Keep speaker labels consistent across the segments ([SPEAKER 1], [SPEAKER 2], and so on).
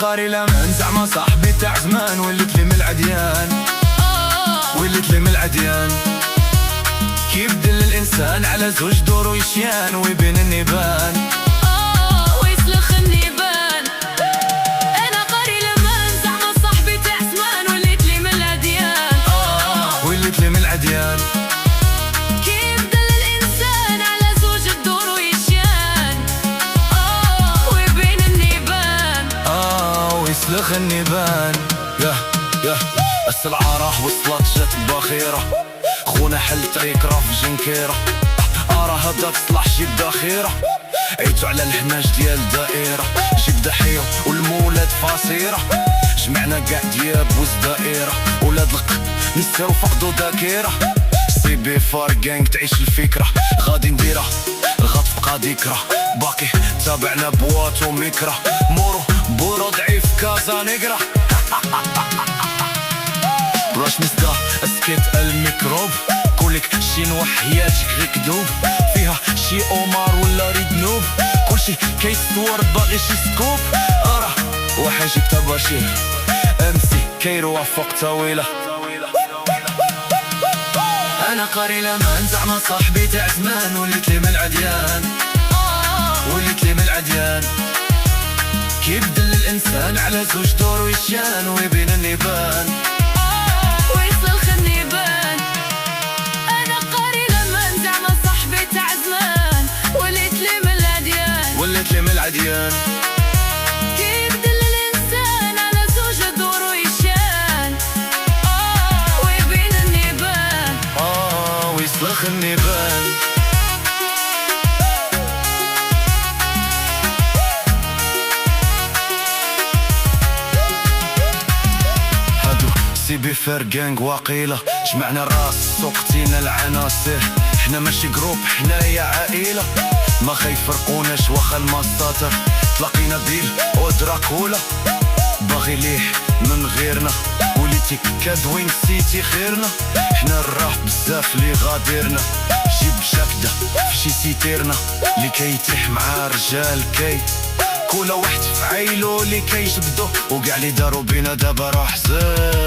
[SPEAKER 1] قاري لمن زعما صاحبي تاع زمان وليت لي من العديان، وليت لي من العديان. كيبدل الانسان على زوج دورو يشيان ويبين النيبان،
[SPEAKER 2] ويسلخ النيبان. انا قاري لمن زعما صاحبي تاع زمان وليت لي من العديان،
[SPEAKER 1] وليت لي من العديان.
[SPEAKER 2] كيبدل الانسان على زوج الدورو يشيان ويبين النيبان،
[SPEAKER 1] ويسلخ النيبان. ياه السلعة راه وصلت جات باخيرة، خونا حل طريق راه في جنكيرة. راه هدا تصلح جيب داخيرة، عيتو على الهناج ديال الدائرة. جيب ضحية والمولاد فاصيرة، جمعنا قاع دياب وزدائرة. ولاد الق نساو فقدو ذاكرة، سي بي فار جانج تعيش الفكرة. غادي نديرها غتبقى ذكرى، باقي تابعنا بواتو ميكرا. مورو بورو ضعيف كازا نيكرا. براش مسدا اسكيت الميكروب، كلك شي نوحياتك غير كدوب. فيها شي اومار ولا ريد نوب، كلشي كيصور باغي شي سكوب. راه واحد جيب تباشير امسي كيروها فوق طويلة. انا قاري لمن زعما صاحبي تاع زمان وليت لي من العديان، وليت لي من العديان. كيبدل الانسان على زوج دور ويشان ويبين النيبان،
[SPEAKER 2] ويسلخ النيبان. انا قاري لمن زعما صاحبي تاع زمان وليت لي من العديان،
[SPEAKER 1] وليت لي من العديان.
[SPEAKER 2] كيبدل الانسان على زوج دور ويشان ويبين النيبان،
[SPEAKER 1] ويسلخ النيبان. سي بي فير جانج واقيلة، جمعنا الراس سوقتينا العناصر. حنا ماشي جروب حنايا عائلة، ما خيفرقوناش واخا المساطر. تلاقينا بيل ودراكولا، باغي ليه من غيرنا. وليتي كادوين سيتي خيرنا، حنا الراه بزاف لي غادرنا. جيب جاكدا في شي سيتيرنا، لي كيتيح مع رجال كي كل واحد في عيلو لي كيجبدو. وقع لي دارو بينا دابا راه حزين.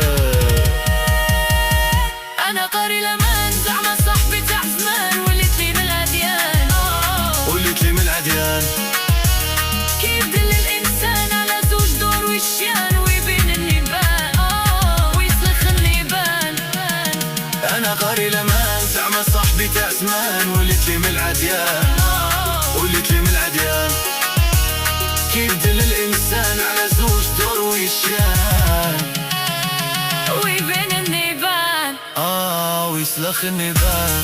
[SPEAKER 2] انا قاري لمن زعما صاحبي تاع زمان وليت لي من العديان،
[SPEAKER 1] وليت لي من العديان.
[SPEAKER 2] كيبدل الانسان على زوج دور ويشيان ويبين النيبان، ويسلخ النيبان.
[SPEAKER 1] انا قاري لمن زعما صاحبي تاع زمان وليت لي من العديان، وليت لي من العديان. كيبدل الانسان على زوج دور ويشيان
[SPEAKER 2] ويبين النيبان،
[SPEAKER 1] ويسلخ النيبان.